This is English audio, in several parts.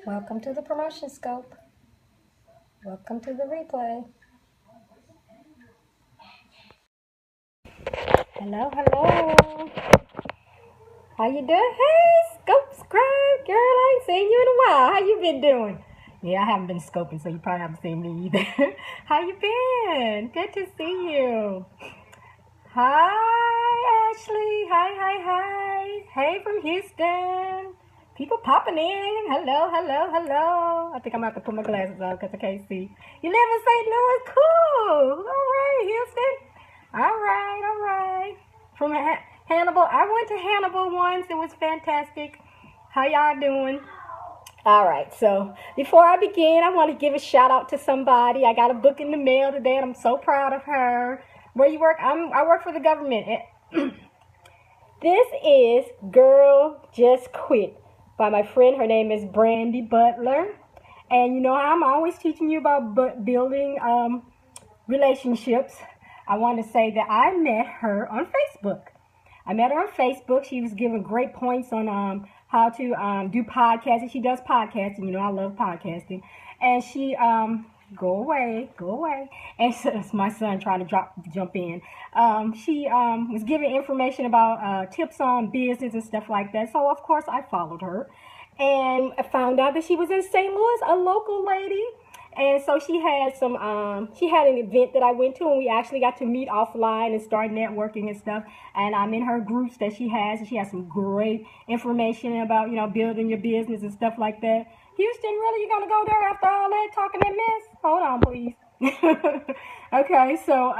Welcome to the promotion scope. Welcome to the replay. Hello, hello. How you doing? Hey, scope scribe, girl. I ain't seen you in a while. How you been doing? Yeah, I haven't been scoping, so you probably haven't seen me either. How you been? Good to see you. Hi, Ashley. Hi. Hey from Houston. People popping in. Hello. I think I'm going to have to put my glasses on because I can't see. You live in St. Louis? Cool. All right, Houston. All right. From Hannibal. I went to Hannibal once. It was fantastic. How y'all doing? All right, so before I begin, I want to give a shout out to somebody. I got a book in the mail today, and I'm so proud of her. Where you work? I work for the government. This is Girl Just Quit by my friend. Her name is Brandy Butler. And you know, I'm always teaching you about building relationships. I want to say that I met her on Facebook. She was giving great points on how to do podcasting. She does podcasting. You know, I love podcasting. And she go away. And so it's my son trying to jump in. She was giving information about tips on business and stuff like that. So, of course, I followed her. And I found out that she was in St. Louis, a local lady. And so she had an event that I went to, and we actually got to meet offline and start networking and stuff. And I'm in her groups that she has, and she has some great information about, you know, building your business and stuff like that. Houston, really? You gonna go there after all that talking that mess? Hold on, please. Okay, so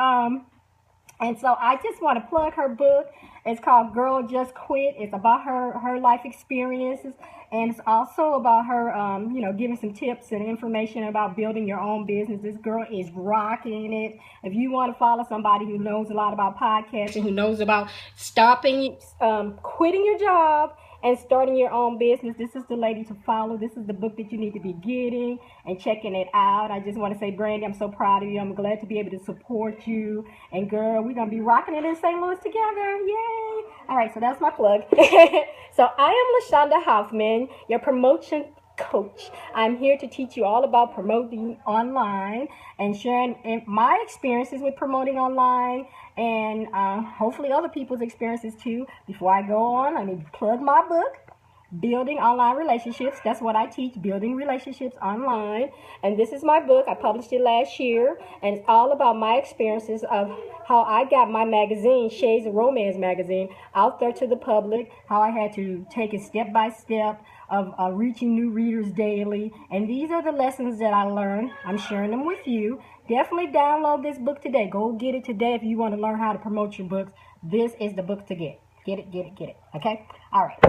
I just want to plug her book. It's called Girl Just Quit. It's about her life experiences, and it's also about her, giving some tips and information about building your own business. This girl is rocking it. If you want to follow somebody who knows a lot about podcasting, who knows about quitting your job and starting your own business, this is the lady to follow. This is the book that you need to be getting and checking it out. I just want to say, Brandy, I'm so proud of you. I'm glad to be able to support you. And girl, we're going to be rocking it in St. Louis together. Yay. All right, so that's my plug. So I am LaShaunda Hoffman, your promotion coach. I'm here to teach you all about promoting online and sharing my experiences with promoting online, and hopefully other people's experiences too. Before I go on, I need to plug my book, Building Online Relationships. That's what I teach, building relationships online. And this is my book. I published it last year, and it's all about my experiences of how I got my magazine, Shades of Romance magazine, out there to the public, how I had to take it step by step of reaching new readers daily. And these are the lessons that I learned. I'm sharing them with you. Definitely download this book today. Go get it today if you want to learn how to promote your books. This is the book to get. Get it. Okay? All right.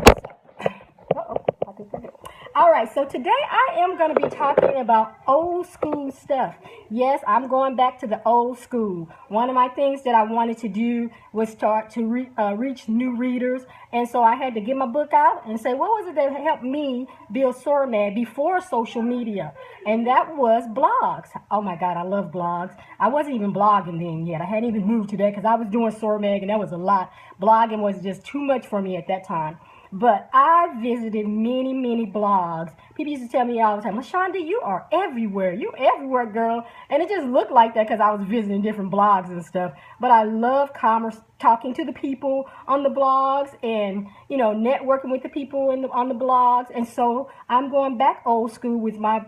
All right, so today I am going to be talking about old school stuff. Yes, I'm going back to the old school. One of my things that I wanted to do was start to reach new readers. And so I had to get my book out and say, what was it that helped me build SORMAG before social media? And that was blogs. Oh my God, I love blogs. I wasn't even blogging then yet. I hadn't even moved to that because I was doing SORMAG, and that was a lot. Blogging was just too much for me at that time. But I visited many blogs. People used to tell me all the time, LaShaunda, you are everywhere. You're everywhere, girl. And it just looked like that because I was visiting different blogs and stuff. But I love commerce, talking to the people on the blogs and, you know, networking with the people on the blogs. And so I'm going back old school with my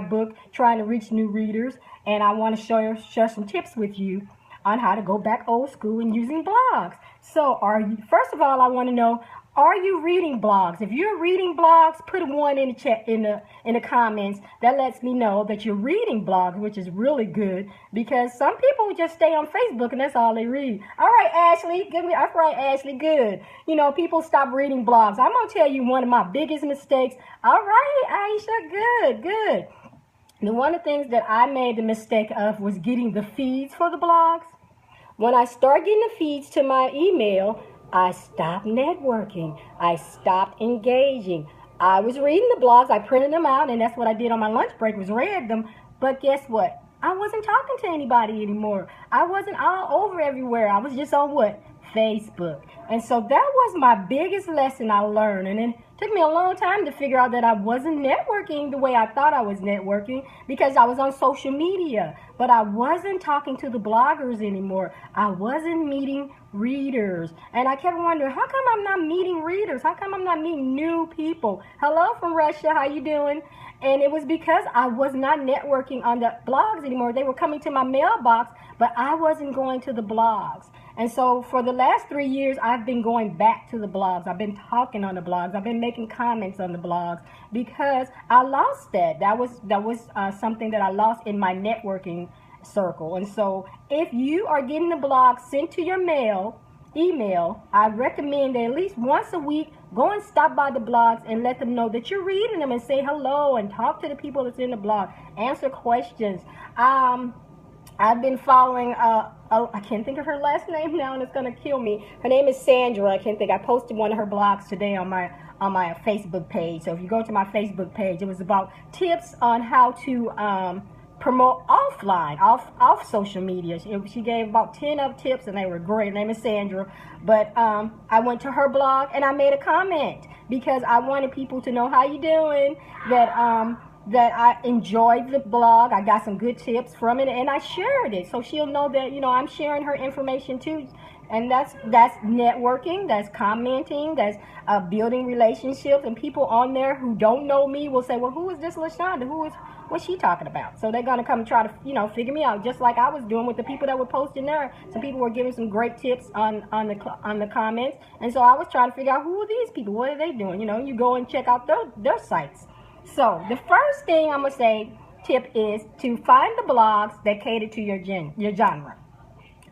book, trying to reach new readers. And I want to share some tips with you on how to go back old school and using blogs. So first of all, I want to know, are you reading blogs? If you're reading blogs, put a 1 in the chat in the comments. That lets me know that you're reading blogs, which is really good, because some people just stay on Facebook and that's all they read. All right, Ashley, all right, Ashley, good. You know, people stop reading blogs. I'm gonna tell you one of my biggest mistakes. All right, Aisha, good. And one of the things that I made the mistake of was getting the feeds for the blogs. When I start getting the feeds to my email, I stopped networking. I stopped engaging. I was reading the blogs. I printed them out, and that's what I did on my lunch break, was read them. But guess what? I wasn't talking to anybody anymore. I wasn't all over everywhere. I was just on what? Facebook. And so that was my biggest lesson I learned. And then Took me a long time to figure out that I wasn't networking the way I thought I was networking because I was on social media. But I wasn't talking to the bloggers anymore. I wasn't meeting readers. And I kept wondering, how come I'm not meeting readers? How come I'm not meeting new people? Hello from Russia, how you doing? And it was because I was not networking on the blogs anymore. They were coming to my mailbox, but I wasn't going to the blogs. And so for the last 3 years, I've been going back to the blogs. I've been talking on the blogs. I've been making comments on the blogs because I lost that. That was something that I lost in my networking circle. And so if you are getting the blog sent to your email, I recommend that at least once a week, go and stop by the blogs and let them know that you're reading them and say hello and talk to the people that's in the blog, answer questions. I've been following, I can't think of her last name now and it's going to kill me. Her name is Sandra. I posted one of her blogs today on my Facebook page. So if you go to my Facebook page, it was about tips on how to promote offline, off social media. She gave about 10 tips and they were great. Her name is Sandra. But I went to her blog and I made a comment because I wanted people to know how you doing, that I enjoyed the blog. I got some good tips from it and I shared it. So she'll know that, I'm sharing her information too. And that's networking, that's commenting, that's building relationships. And people on there who don't know me will say, well, who is this LaShaunda? What's she talking about? So they're going to come and try to, figure me out, just like I was doing with the people that were posting there. Some people were giving some great tips on the comments. And so I was trying to figure out, who are these people? What are they doing? You go and check out their sites. So the first thing I'm going to say, tip, is to find the blogs that cater to your genre.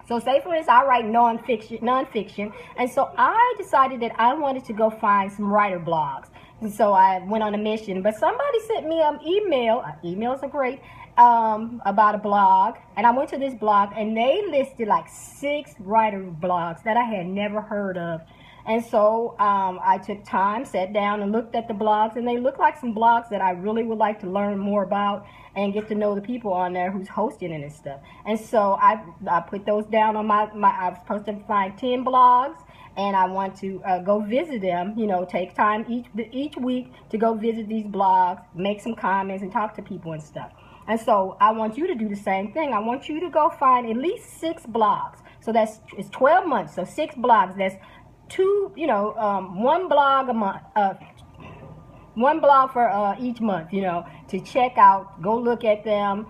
So say for instance, I write nonfiction, and so I decided that I wanted to go find some writer blogs. And so I went on a mission, but somebody sent me an email. Emails are great, about a blog, and I went to this blog, and they listed like 6 writer blogs that I had never heard of. And so I took time, sat down, and looked at the blogs, and they looked like some blogs that I really would like to learn more about and get to know the people on there who's hosting it and stuff. And so I put those down on I was supposed to find 10 blogs, and I want to go visit them, take time each week to go visit these blogs, make some comments, and talk to people and stuff. And so I want you to do the same thing. I want you to go find at least 6 blogs. So it's 12 months, so 6 blogs. That's one blog a month, one blog for each month, to check out, go look at them,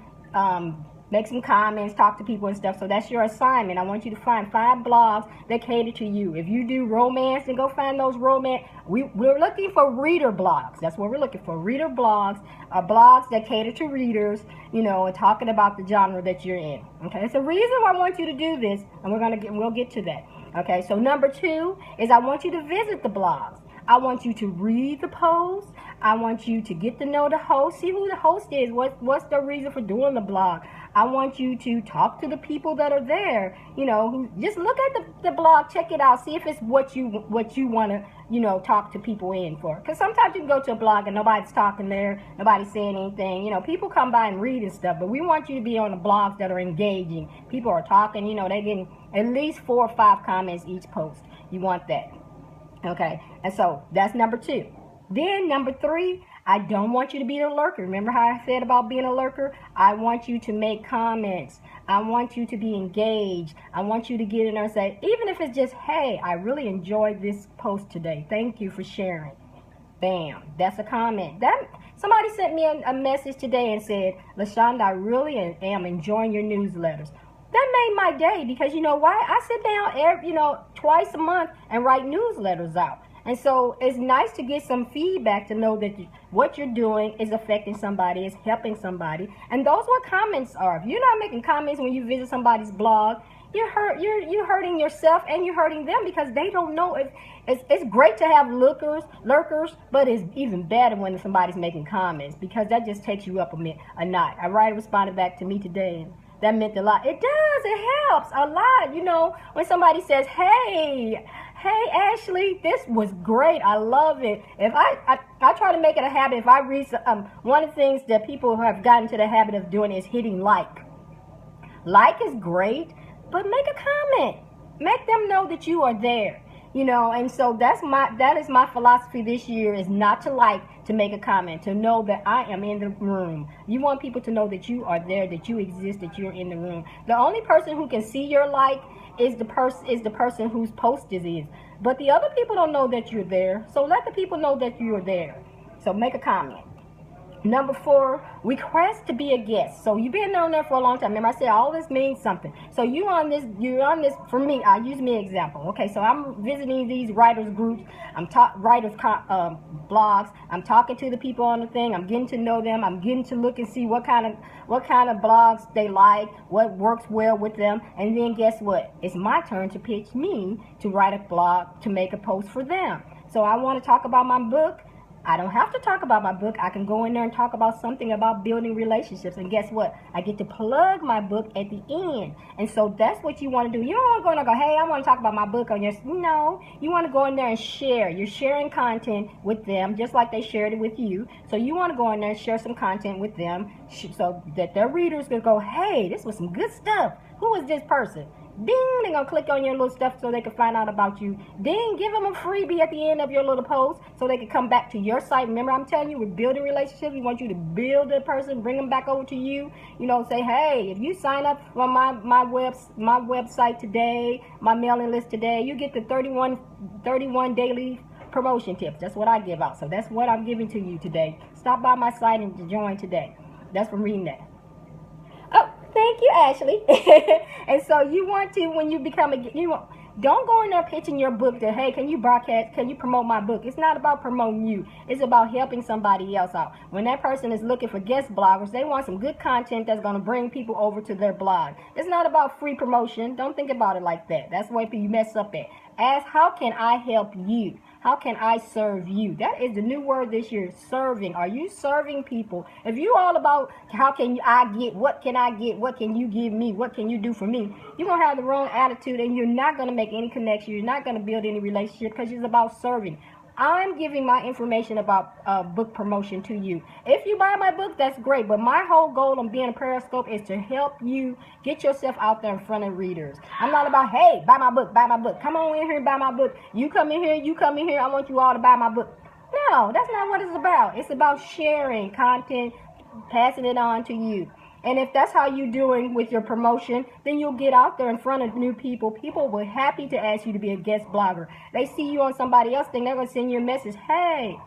make some comments, talk to people and stuff. So that's your assignment. I want you to find 5 blogs that cater to you. If you do romance, then go find those romance. We're looking for reader blogs. That's what we're looking for. Reader blogs, blogs that cater to readers, and talking about the genre that you're in. Okay, it's a reason why I want you to do this, and we'll get to that. Okay, so number 2 is I want you to visit the blogs. I want you to read the posts. I want you to get to know the host, see who the host is, what's the reason for doing the blog. I want you to talk to the people that are there, who just look at the blog, check it out, see if it's what you want to, talk to people in for. Because sometimes you can go to a blog and nobody's talking there, nobody's saying anything. People come by and read and stuff, but we want you to be on the blogs that are engaging. People are talking, they're getting at least 4 or 5 comments each post. You want that. Okay, and so that's number 2. Then number 3, I don't want you to be a lurker. Remember how I said about being a lurker? I want you to make comments. I want you to be engaged. I want you to get in there and say, even if it's just, hey, I really enjoyed this post today. Thank you for sharing. Bam, that's a comment. Somebody sent me a message today and said, LaShaunda, I really am enjoying your newsletters. That made my day because you know why? I sit down twice a month and write newsletters out. And so it's nice to get some feedback to know that what you're doing is affecting somebody, is helping somebody. And those what comments are. If you're not making comments when you visit somebody's blog, you're hurting yourself and you're hurting them because they don't know. It's great to have lurkers, but it's even better when somebody's making comments because that just takes you up a notch. A writer responded back to me today. That meant a lot. It does. It helps a lot. When somebody says, hey, Ashley, this was great. I love it. If I try to make it a habit. If I read, one of the things that people have gotten to the habit of doing is hitting like. Like is great, but make a comment. Make them know that you are there. You know, and so that is my philosophy this year, is not to make a comment, to know that I am in the room. You want people to know that you are there, that you exist, that you're in the room. The only person who can see your like is the person whose post this is. But the other people don't know that you're there. So let the people know that you're there. So make a comment. Number 4, request to be a guest. So you've been on there for a long time. Remember, I said all this means something. So you're on this. For me, I use me example. Okay, so I'm visiting these writers groups. I'm blogs. I'm talking to the people on the thing. I'm getting to know them. I'm getting to look and see what kind of blogs they like, what works well with them. And then guess what? It's my turn to pitch me to write a blog, to make a post for them. So I want to talk about my book. I don't have to talk about my book. I can go in there and talk about something about building relationships. And guess what? I get to plug my book at the end. And so that's what you want to do. You don't want to go in there and go, hey, I want to talk about my book on your... No. You want to go in there and share. You're sharing content with them just like they shared it with you. So you want to go in there and share some content with them so that their readers can go, hey, this was some good stuff. Who is this person? Ding, they're going to click on your little stuff so they can find out about you. Ding, give them a freebie at the end of your little post so they can come back to your site. Remember, I'm telling you, we're building relationships. We want you to build a person, bring them back over to you. You know, say, hey, if you sign up for my website today, my mailing list today, you get the 31 daily promotion tips. That's what I give out. So that's what I'm giving to you today. Stop by my site and join today. That's from reading that. Oh, thank you, Ashley. And so you want to, when you become don't go in there pitching your book that, hey, can you promote my book? It's not about promoting you. It's about helping somebody else out. When that person is looking for guest bloggers, they want some good content that's going to bring people over to their blog. It's not about free promotion. Don't think about it like that. That's where you mess up at. Ask, how can I help you? How can I serve you? That is the new word this year, serving. Are you serving people? If you're all about how can I get, what can I get, what can you give me, what can you do for me, you're going to have the wrong attitude and you're not going to make any connection. You're not going to build any relationship because it's about serving. I'm giving my information about book promotion to you. If you buy my book, that's great. But my whole goal on being a Periscope is to help you get yourself out there in front of readers. I'm not about, hey, buy my book, buy my book. Come on in here and buy my book. You come in here, I want you all to buy my book. No, that's not what it's about. It's about sharing content, passing it on to you. And if that's how you're doing with your promotion, then you'll get out there in front of new people. People will be happy to ask you to be a guest blogger. They see you on somebody else's thing, they're going to send you a message. Hey,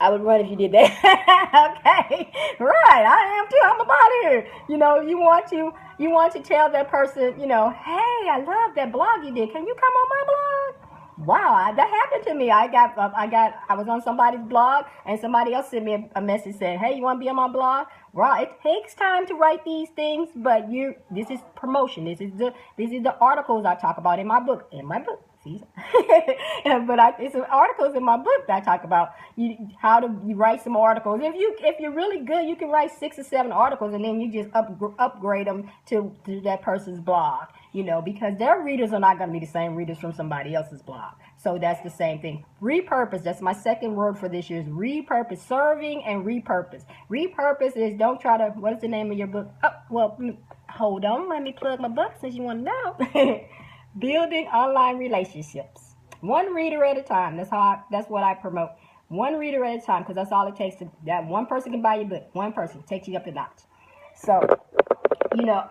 I would run if you did that. Okay, right, I am too. I'm about here. You know, you want to tell that person, you know, hey, I love that blog you did. Can you come on my blog? Wow, that happened to me. I was on somebody's blog and somebody else sent me a message saying, hey, you want to be on my blog? Well, it takes time to write these things, but this is promotion. This is the articles I talk about in my book. See? But it's articles in my book that I talk about how to write some articles. If you're really good, you can write 6 or 7 articles and then you just upgrade them to that person's blog. You know, because their readers are not going to be the same readers from somebody else's blog. So that's the same thing. Repurpose. That's my second word for this year is repurpose. Serving and repurpose. Repurpose is don't try to, what's the name of your book? Oh, well, hold on. Let me plug my book since you want to know. Building online relationships. One reader at a time. That's what I promote. One reader at a time, because that's all it takes that one person can buy your book. One person takes you up a notch. So, you know,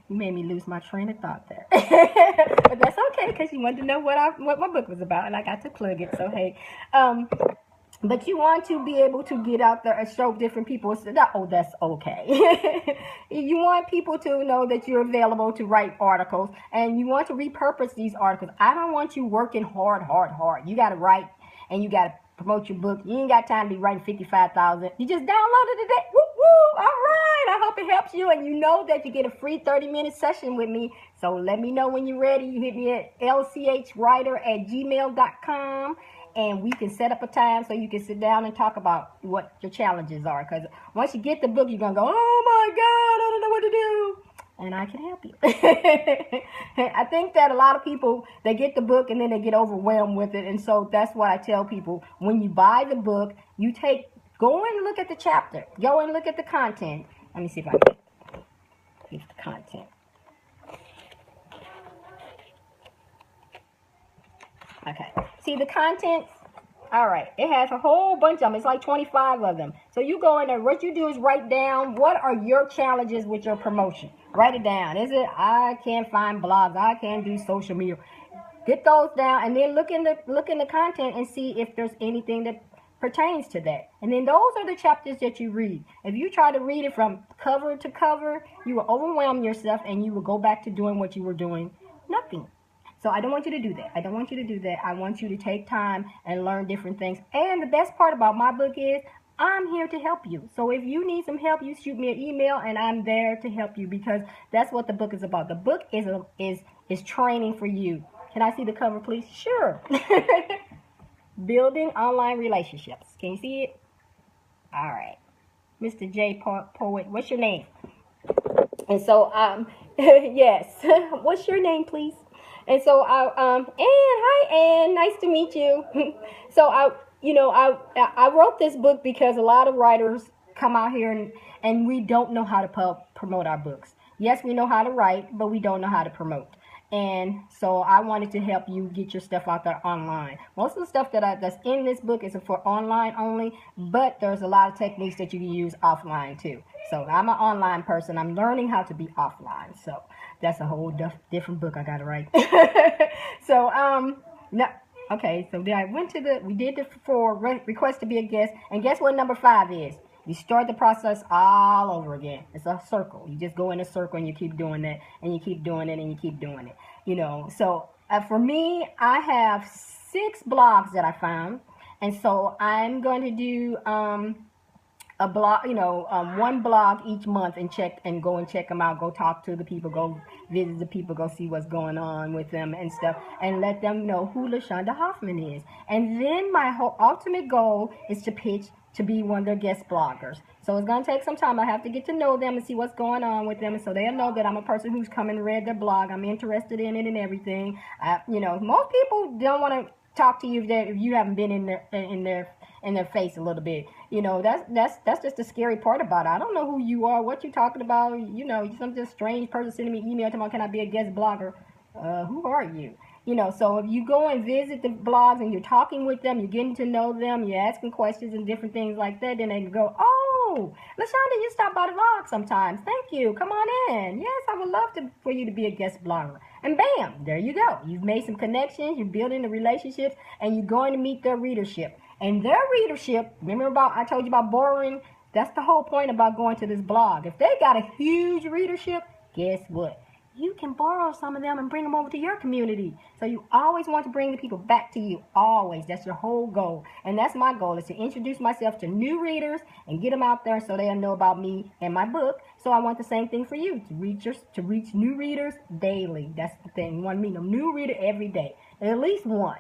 you made me lose my train of thought there. But that's okay, because you wanted to know what my book was about, and I got to plug it. So, hey. But you want to be able to get out there and show different people. Oh, that's okay. You want people to know that you're available to write articles, and you want to repurpose these articles. I don't want you working hard. You got to write, and you got to promote your book. You ain't got time to be writing 55,000. You just downloaded it today. Woo woo! All right. I hope it helps you, and you know that you get a free 30-minute session with me. So let me know when you're ready. You hit me at lchwriter@gmail.com. And we can set up a time so you can sit down and talk about what your challenges are. Because once you get the book, you're going to go, oh my God, I don't know what to do. And I can help you. I think that a lot of people, they get the book and then they get overwhelmed with it. And so that's what I tell people. When you buy the book, go and look at the chapter. Go and look at the content. Let me see if I can get the content. Okay. See the contents? All right. It has a whole bunch of them. It's like 25 of them. So you go in there. What you do is write down what are your challenges with your promotion. Write it down. Is it I can't find blogs? I can't do social media. Get those down and then look in the content and see if there's anything that pertains to that. And then those are the chapters that you read. If you try to read it from cover to cover, you will overwhelm yourself and you will go back to doing what you were doing, nothing. So I don't want you to do that. I don't want you to do that. I want you to take time and learn different things. And the best part about my book is I'm here to help you. So if you need some help, you shoot me an email and I'm there to help you, because that's what the book is about. The book is training for you. Can I see the cover, please? Sure. Building online relationships. Can you see it? All right. Mr. J. Poet, what's your name? And so, yes. What's your name, please? And so, Ann, hi, Ann. Nice to meet you. So, I wrote this book because a lot of writers come out here and we don't know how to promote our books. Yes, we know how to write, but we don't know how to promote. And so I wanted to help you get your stuff out there online. Most of the stuff that's in this book is for online only, but there's a lot of techniques that you can use offline too. So I'm an online person. I'm learning how to be offline. So that's a whole different book I got to write. So, okay. So then I went to we did the 4 request to be a guest. And guess what number 5 is? You start the process all over again. It's a circle. You just go in a circle and you keep doing that and you keep doing it and you keep doing it. So for me, I have 6 blogs that I found. And so I'm going to do a blog, one blog each month and go and check them out. Go talk to the people, go visit the people, go see what's going on with them and stuff, and let them know who LaShaunda Hoffman is. And then my whole ultimate goal is to pitch to be one of their guest bloggers. So it's going to take some time. I have to get to know them and see what's going on with them, and so they'll know that I'm a person who's come and read their blog. I'm interested in it and everything. Most people don't want to talk to you if you haven't been in their face a little bit. That's just the scary part about it. I don't know who you are, what you're talking about. Some just strange person sending me an email talking about, can I be a guest blogger? Who are you? So if you go and visit the blogs and you're talking with them, you're getting to know them, you're asking questions and different things like that, then they go, oh, LaShaunda, you stop by the blog sometimes. Thank you. Come on in. Yes, I would love for you to be a guest blogger. And bam, there you go. You've made some connections, you're building the relationships, and you're going to meet their readership. And their readership, I told you about borrowing? That's the whole point about going to this blog. If they got a huge readership, guess what? You can borrow some of them and bring them over to your community. So you always want to bring the people back to you. Always. That's your whole goal. And that's my goal, is to introduce myself to new readers and get them out there so they'll know about me and my book. So I want the same thing for you, to reach new readers daily. That's the thing. You want to meet a new reader every day. At least one,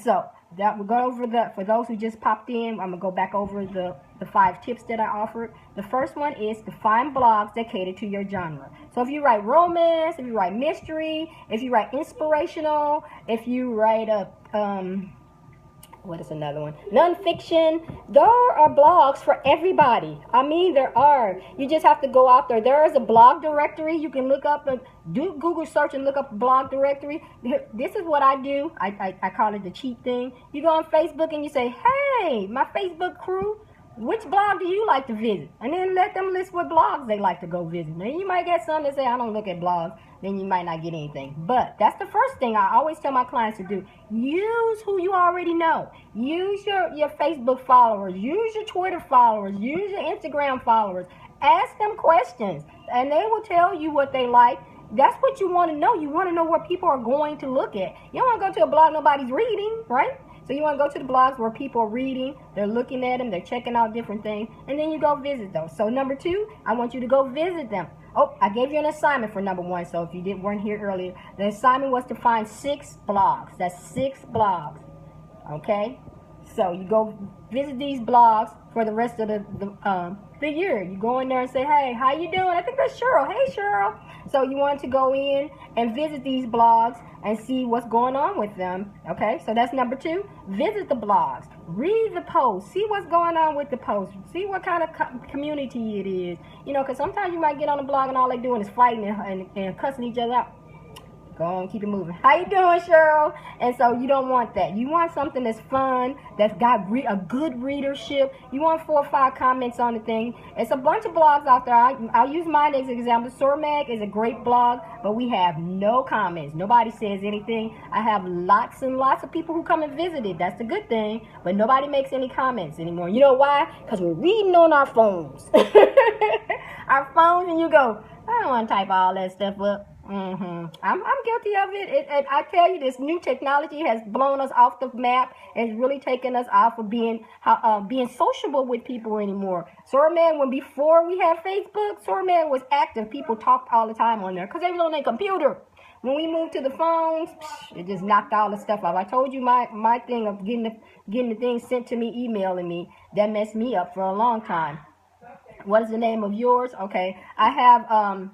So that we'll go over for those who just popped in, I'm going to go back over the 5 tips that I offered. The first one is to find blogs that cater to your genre. So if you write romance, if you write mystery, if you write inspirational, if you write what is another one? Nonfiction. There are blogs for everybody. I mean, there are. You just have to go out there. There is a blog directory. You can look up and do Google search and look up a blog directory. This is what I do. I call it the cheat thing. You go on Facebook and you say, hey, my Facebook crew, which blog do you like to visit? And then let them list what blogs they like to go visit. Now, you might get some that say, I don't look at blogs. Then you might not get anything. But that's the first thing I always tell my clients to do. Use who you already know. Use your Facebook followers. Use your Twitter followers. Use your Instagram followers. Ask them questions, and they will tell you what they like. That's what you want to know. You want to know what people are going to look at. You don't want to go to a blog nobody's reading, right? So you want to go to the blogs where people are reading, they're looking at them, they're checking out different things, and then you go visit those. So number 2, I want you to go visit them. Oh, I gave you an assignment for number 1, so if you weren't here earlier, the assignment was to find 6 blogs. That's 6 blogs, okay? So you go visit these blogs for the rest of the year. You go in there and say, hey, how you doing? I think that's Cheryl. Hey, Cheryl. So you want to go in and visit these blogs and see what's going on with them. Okay, so that's number 2. Visit the blogs. Read the posts. See what's going on with the posts. See what kind of community it is. Because sometimes you might get on a blog and all they're doing is fighting and cussing each other out. Go on, keep it moving. How you doing, Cheryl? And so you don't want that. You want something that's fun, that's got a good readership. You want 4 or 5 comments on the thing. It's a bunch of blogs out there. I'll use mine as an example. Sormag is a great blog, but we have no comments. Nobody says anything. I have lots and lots of people who come and visit it. That's the good thing. But nobody makes any comments anymore. You know why? Because we're reading on our phones. Our phones, and you go, I don't want to type all that stuff up. I'm guilty of it. I tell you, this new technology has blown us off the map. It's really taken us off of being sociable with people anymore. Sormag, when before we had Facebook, Sormag was active. People talked all the time on there because they was on their computer. When we moved to the phones, it just knocked all the stuff off. I told you my thing of getting the things sent to me, emailing me, that messed me up for a long time. What is the name of yours? Okay, I have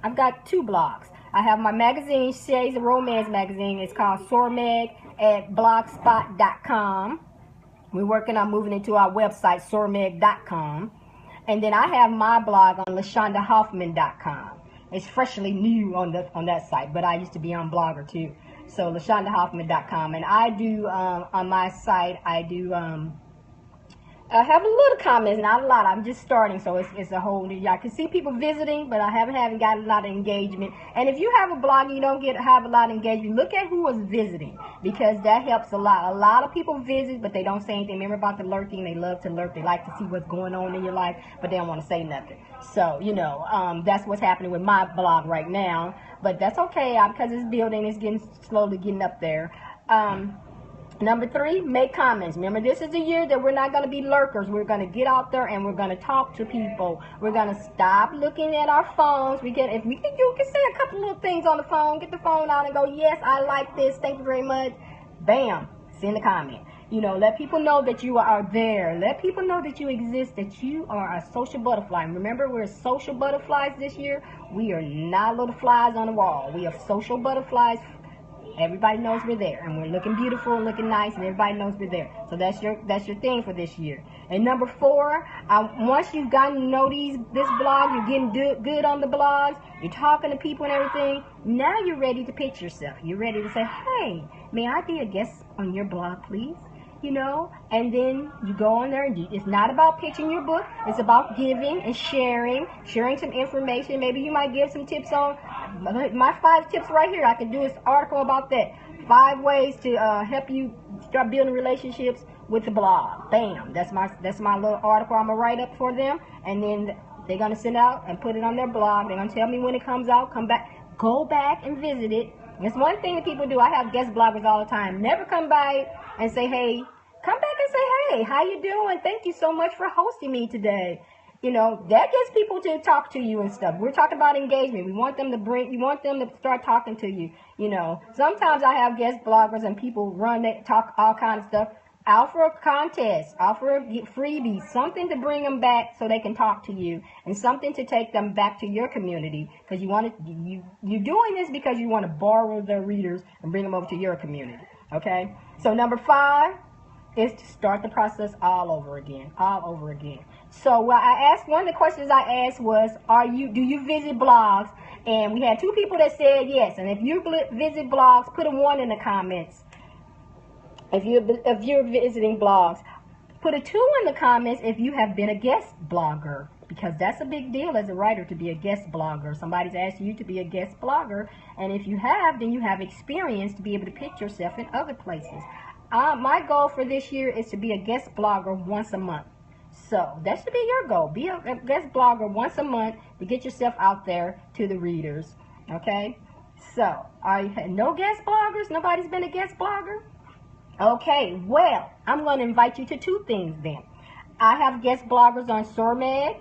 I've got 2 blogs. I have my magazine, Shades of Romance magazine. It's called Sormag at blogspot.com. We're working on moving into our website, sormag.com. And then I have my blog on LaShaundaHoffman.com. It's freshly new on that site, but I used to be on Blogger too. So LaShaundaHoffman.com. And I do, on my site, I have a little comments, not a lot. I'm just starting, so it's a whole new. I can see people visiting, but I haven't got a lot of engagement. And if you have a blog and you don't have a lot of engagement, look at who was visiting, because that helps a lot. A lot of people visit, but they don't say anything. Remember about the lurking? They love to lurk. They like to see what's going on in your life, but they don't want to say nothing. So, you know, that's what's happening with my blog right now. But that's okay, because it's building. It's slowly getting up there. Number 3, make comments. Remember, this is the year that we're not going to be lurkers. We're going to get out there and we're going to talk to people. We're going to stop looking at our phones. You can say a couple little things on the phone. Get the phone out and go, yes, I like this. Thank you very much. Bam. Send a comment. You know, let people know that you are there. Let people know that you exist, that you are a social butterfly. Remember, we're social butterflies this year. We are not little flies on the wall. We are social butterflies. Everybody knows we're there, and we're looking beautiful and looking nice, and everybody knows we're there. So that's your thing for this year. And number 4, once you've gotten to know this blog, you're getting good on the blogs, you're talking to people and everything. Now you're ready to pitch yourself. You're ready to say, hey, may I be a guest on your blog, please? You know, and then you go on there, and it's not about pitching your book. It's about giving and sharing some information. Maybe you might give some tips on my 5 tips right here. I can do this article about that. 5 ways to help you start building relationships with the blog. Bam. That's my little article I'm gonna write up for them, and then they're gonna send out and put it on their blog. They're gonna tell me when it comes out. Go back and visit it. It's one thing that people do. I have guest bloggers all the time. Never come by and say, hey. Come back and say, hey, how you doing? Thank you so much for hosting me today. You know, that gets people to talk to you and stuff. We're talking about engagement. We want them to start talking to you. You know, sometimes I have guest bloggers and people talk all kinds of stuff. Offer a contest, offer freebies, something to bring them back so they can talk to you, and something to take them back to your community, because you're doing this because you want to borrow their readers and bring them over to your community. Okay? So number 5 is to start the process all over again. So one of the questions I asked was, do you visit blogs? And we had 2 people that said yes. And if you visit blogs, put a 1 in the comments. If you're visiting blogs, put a 2 in the comments if you have been a guest blogger, because that's a big deal as a writer to be a guest blogger. Somebody's asked you to be a guest blogger, and if you have, then you have experience to be able to pitch yourself in other places. My goal for this year is to be a guest blogger once a month. So that should be your goal. Be a guest blogger once a month to get yourself out there to the readers. Okay? So, no guest bloggers? Nobody's been a guest blogger? Okay, well, I'm going to invite you to 2 things then. I have guest bloggers on Sormag,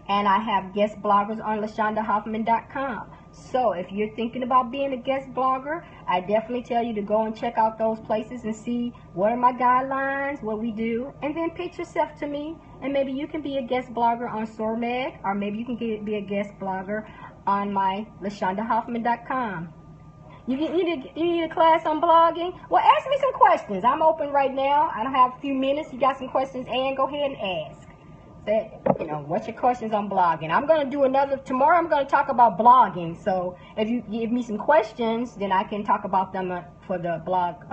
and I have guest bloggers on LaShaundaHoffman.com. So if you're thinking about being a guest blogger, I definitely tell you to go and check out those places and see what are my guidelines, what we do, and then pitch yourself to me, and maybe you can be a guest blogger on Sormag, or maybe you can be a guest blogger on my LaShaundaHoffman.com. You need a class on blogging? Well, ask me some questions. I'm open right now. I don't have a few minutes. You got some questions, and go ahead and ask. Say, you know, what's your questions on blogging? I'm going to do tomorrow I'm going to talk about blogging. So if you give me some questions, then I can talk about them for the blog,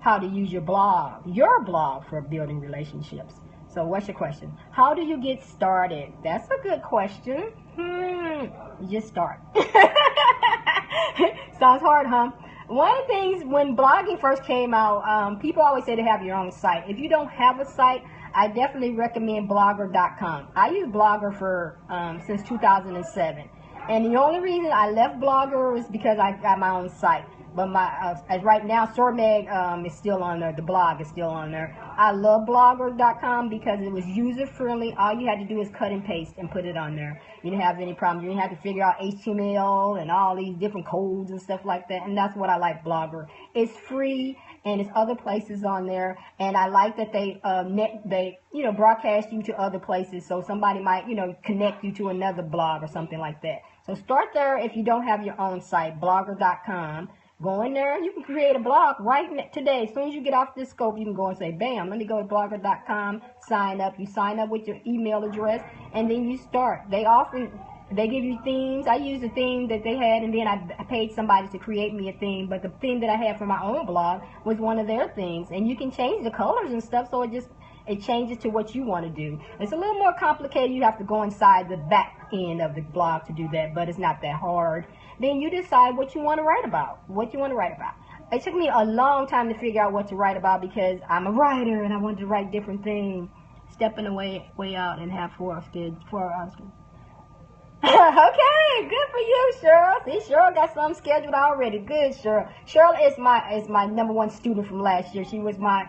how to use your blog for building relationships. So what's your question? How do you get started? That's a good question. You just start. Sounds hard, huh? One of the things when blogging first came out, people always say to have your own site. If you don't have a site, I definitely recommend blogger.com. I use Blogger for since 2007. And the only reason I left Blogger was because I got my own site. But as right now, SoarMag is still on there. The blog is still on there. I love blogger.com because it was user-friendly. All you had to do is cut and paste and put it on there. You didn't have any problem. You didn't have to figure out HTML and all these different codes and stuff like that. And that's what I like Blogger. It's free, and it's other places on there. And I like that they broadcast you to other places. So somebody might, connect you to another blog or something like that. So start there if you don't have your own site, blogger.com. Go in there, you can create a blog right today. As soon as you get off this scope, you can go and say, bam, let me go to blogger.com, sign up. You sign up with your email address, and then you start. They give you themes. I used a theme that they had, and then I paid somebody to create me a theme. But the theme that I had for my own blog was one of their themes. And you can change the colors and stuff, so it changes to what you want to do. It's a little more complicated. You have to go inside the back end of the blog to do that, but it's not that hard. Then you decide what you want to write about. It took me a long time to figure out what to write about because I'm a writer and I wanted to write different things. Stepping away out and have 4 hours. Okay, good for you, Cheryl. See, Cheryl got something scheduled already. Good, Cheryl. Cheryl is my #1 student from last year. She was my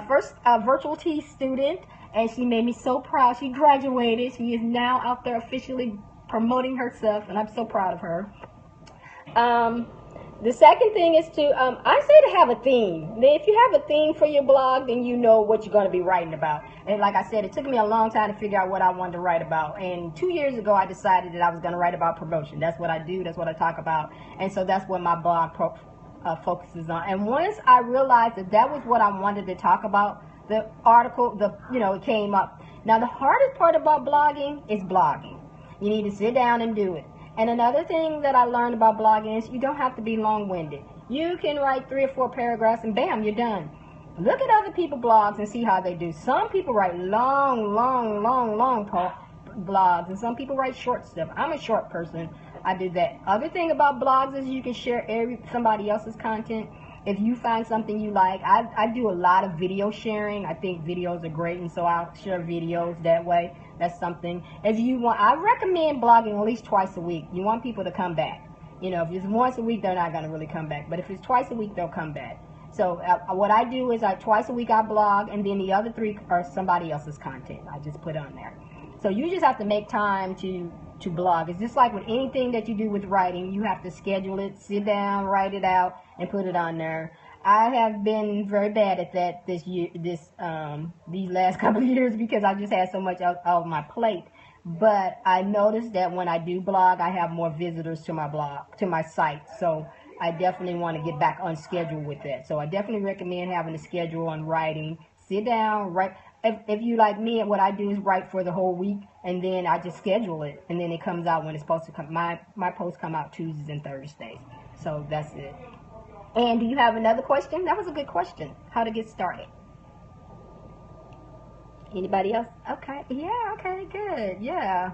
first virtual T student, and she made me so proud. She graduated. She is now out there officially promoting herself, and I'm so proud of her. The second thing is I say to have a theme. If you have a theme for your blog, then you know what you're going to be writing about. And like I said, it took me a long time to figure out what I wanted to write about. And 2 years ago, I decided that I was going to write about promotion. That's what I do. That's what I talk about. And so that's what my blog focuses on. And once I realized that was what I wanted to talk about, the article, it came up. Now, the hardest part about blogging is blogging. You need to sit down and do it. And another thing that I learned about blogging is you don't have to be long-winded. You can write 3 or 4 paragraphs and bam, you're done. Look at other people's blogs and see how they do. Some people write long blogs, and some people write short stuff. I'm a short person. I do that. Other thing about blogs is you can share somebody else's content. If you find something you like, I do a lot of video sharing. I think videos are great, and so I'll share videos that way. That's something. If you want, I recommend blogging at least twice a week. You want people to come back. If it's once a week, they're not going to really come back. But if it's twice a week, they'll come back. So what I do is twice a week I blog, and then the other 3 are somebody else's content. I just put on there. So you just have to make time to blog. It's just like with anything that you do with writing. You have to schedule it, sit down, write it out, and put it on there. I have been very bad at that these last couple of years because I just had so much on my plate. But I noticed that when I do blog, I have more visitors to my site. So I definitely want to get back on schedule with that. So I definitely recommend having a schedule on writing. Sit down, write. If you like me, what I do is write for the whole week, and then I just schedule it, and then it comes out when it's supposed to come. My posts come out Tuesdays and Thursdays. So that's it. And do you have another question? That was a good question. How to get started. Anybody else? Okay. Yeah, okay, good. Yeah.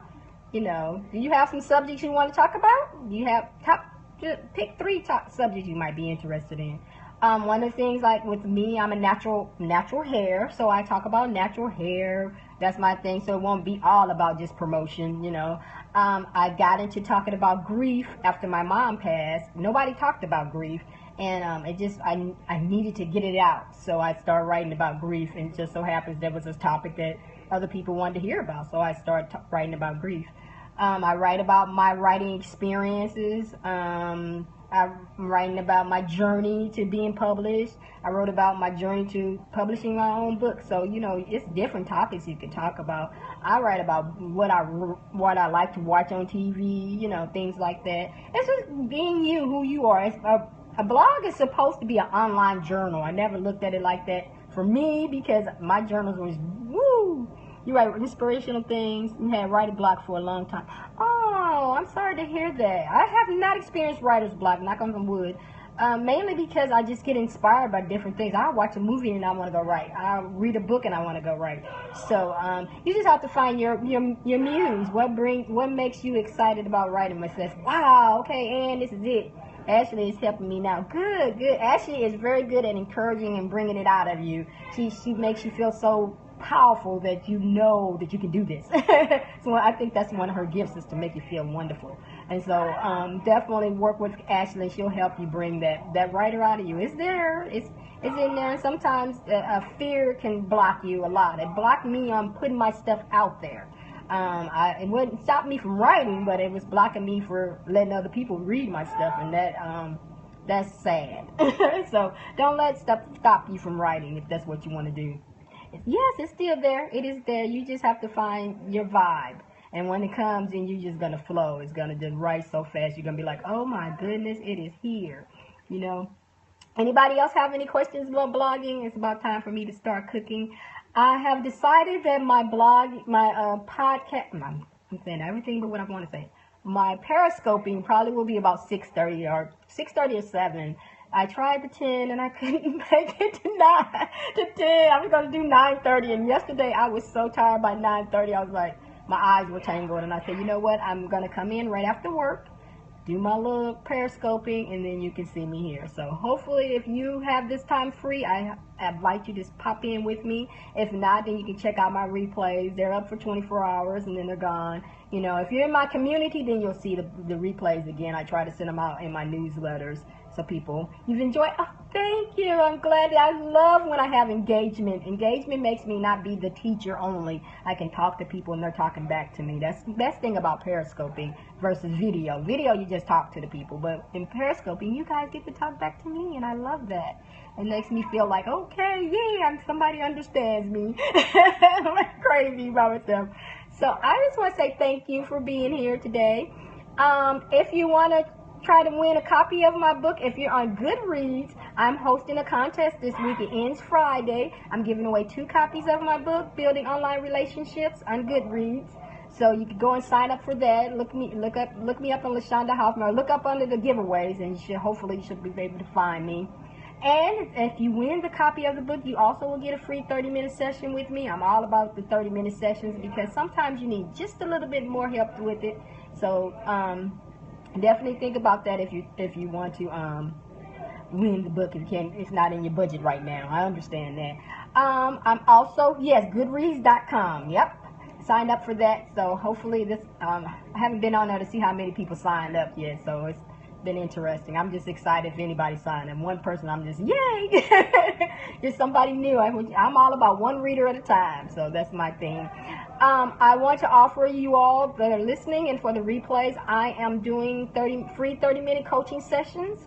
Do you have some subjects you want to talk about? Do you have pick 3 top subjects you might be interested in? One of the things, like with me, I'm a natural hair, so I talk about natural hair. That's my thing, so it won't be all about just promotion, I got into talking about grief after my mom passed. Nobody talked about grief, and I needed to get it out, so I started writing about grief, and it just so happens there was a topic that other people wanted to hear about, so I started writing about grief. I write about my writing experiences. I'm writing about my journey to being published. I wrote about my journey to publishing my own book. So, it's different topics you can talk about. I write about what I like to watch on TV, things like that. It's just being you, who you are. A blog is supposed to be an online journal. I never looked at it like that for me because my journals was, You write inspirational things. You had writer's block for a long time. Oh, I'm sorry to hear that. I have not experienced writer's block, knock on wood. Mainly because I just get inspired by different things. I watch a movie and I want to go write. I read a book and I want to go write. So you just have to find your muse. What makes you excited about writing? It says, wow, okay, and this is it. Ashley is helping me now. Good, good. Ashley is very good at encouraging and bringing it out of you. She makes you feel so powerful that you know that you can do this. So I think that's one of her gifts, is to make you feel wonderful. And so definitely work with Ashley. She'll help you bring that writer out of you. It's there. It's in there. And sometimes fear can block you a lot. It blocked me on putting my stuff out there. It wouldn't stop me from writing, but it was blocking me for letting other people read my stuff, and that's sad. So don't let stuff stop you from writing if that's what you want to do. Yes, it's still there. It is there. You just have to find your vibe. And when it comes in, you're just going to flow. It's going to just write so fast. You're going to be like, oh my goodness, it is here. You know. Anybody else have any questions about blogging? It's about time for me to start cooking. I have decided that my blog, my podcast, I'm saying everything but what I want to say. My periscoping probably will be about 6:30 or 7. I tried the 10 and I couldn't make it to 10. I was going to do 9:30, and yesterday I was so tired by 9:30. I was like, my eyes were tangled, and I said, you know what? I'm going to come in right after work, do my little periscoping, and then you can see me here. So hopefully if you have this time free, I invite you to just pop in with me. If not, then you can check out my replays. They're up for 24 hours and then they're gone. You know, if you're in my community, then you'll see the replays again. I try to send them out in my newsletters. So people, you've enjoyed. Oh, thank you. I'm glad. I love when I have engagement. Engagement makes me not be the teacher only. I can talk to people and they're talking back to me. That's the best thing about periscoping versus video. Video, you just talk to the people. But in periscoping, you guys get to talk back to me, and I love that. It makes me feel like, okay, yeah, somebody understands me. I'm crazy about myself. So I just want to say thank you for being here today. If you want to try to win a copy of my book, if you're on Goodreads, I'm hosting a contest this week. It ends Friday. I'm giving away 2 copies of my book, Building Online Relationships, on Goodreads. So you can go and sign up for that. Look me up on LaShaunda Hoffman, or look up under the giveaways, and hopefully you should be able to find me. And if you win the copy of the book, you also will get a free 30-minute session with me. I'm all about the 30-minute sessions because sometimes you need just a little bit more help with it. So definitely think about that if you want to win the book. If you can, it's not in your budget right now. I understand that. I'm also, yes, Goodreads.com. Yep, signed up for that. So hopefully this. I haven't been on there to see how many people signed up yet. So it's been interesting. I'm just excited if anybody signed up. One person, I'm just yay. Just somebody new. I'm all about one reader at a time. So that's my thing. I want to offer you all that are listening and for the replays, I am doing free 30-minute coaching sessions.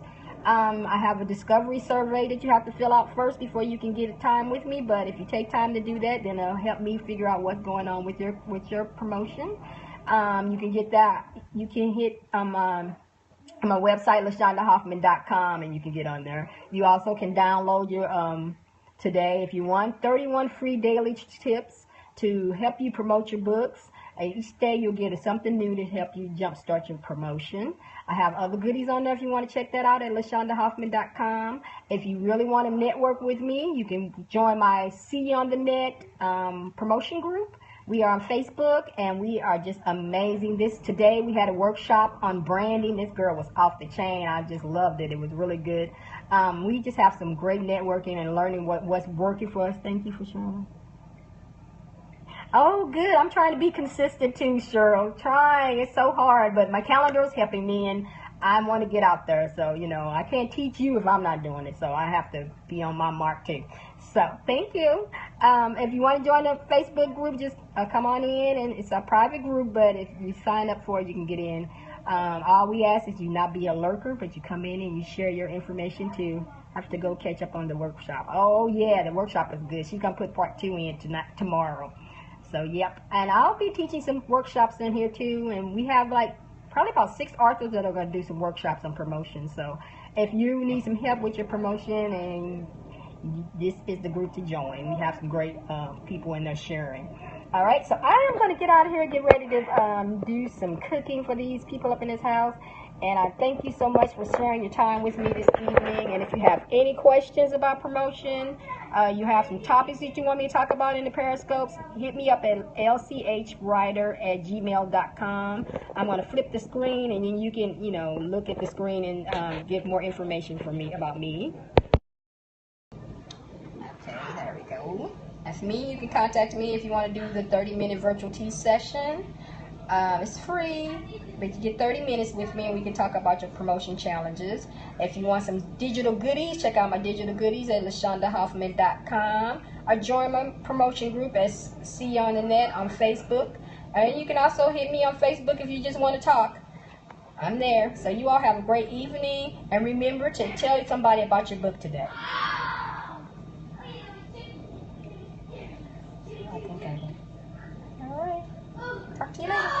I have a discovery survey that you have to fill out first before you can get a time with me. But if you take time to do that, then it'll help me figure out what's going on with your promotion. You can get that. You can hit my website, LaShaundaHoffman.com, and you can get on there. You also can download your today, if you want, 31 free daily tips to help you promote your books. Each day you'll get something new to help you jumpstart your promotion. I have other goodies on there if you want to check that out at LaShaundaHoffman.com. If you really want to network with me, you can join my See You on the Net promotion group. We are on Facebook, and we are just amazing. Today we had a workshop on branding. This girl was off the chain. I just loved it. It was really good. We just have some great networking and learning what's working for us. Thank you for sharing. Oh, good. I'm trying to be consistent too, Cheryl. Trying. It's so hard, but my calendar is helping me, and I want to get out there. So, you know, I can't teach you if I'm not doing it. So I have to be on my mark too. So thank you. If you want to join the Facebook group, just come on in, and it's a private group, but if you sign up for it, you can get in. All we ask is you not be a lurker, but you come in and you share your information too. I have to go catch up on the workshop. Oh yeah, the workshop is good. She's gonna put part 2 in tomorrow. So yep, and I'll be teaching some workshops in here too, and we have like probably about 6 authors that are going to do some workshops on promotion. So if you need some help with your promotion, and this is the group to join. We have some great people in there sharing. All right, so I am going to get out of here and get ready to do some cooking for these people up in this house. And I thank you so much for sharing your time with me this evening. And if you have any questions about promotion, you have some topics that you want me to talk about in the Periscopes, hit me up at lchwriter@gmail.com. I'm going to flip the screen, and then you can, look at the screen and get more information from me about me. Okay, there we go. That's me. You can contact me if you want to do the 30-minute virtual tea session. It's free, but you get 30 minutes with me and we can talk about your promotion challenges. If you want some digital goodies, check out my digital goodies at LaShaundaHoffman.com or join my promotion group at See You on the Net on Facebook. And you can also hit me on Facebook if you just want to talk. I'm there. So you all have a great evening, and remember to tell somebody about your book today. I think I did. All right. Talk to you later.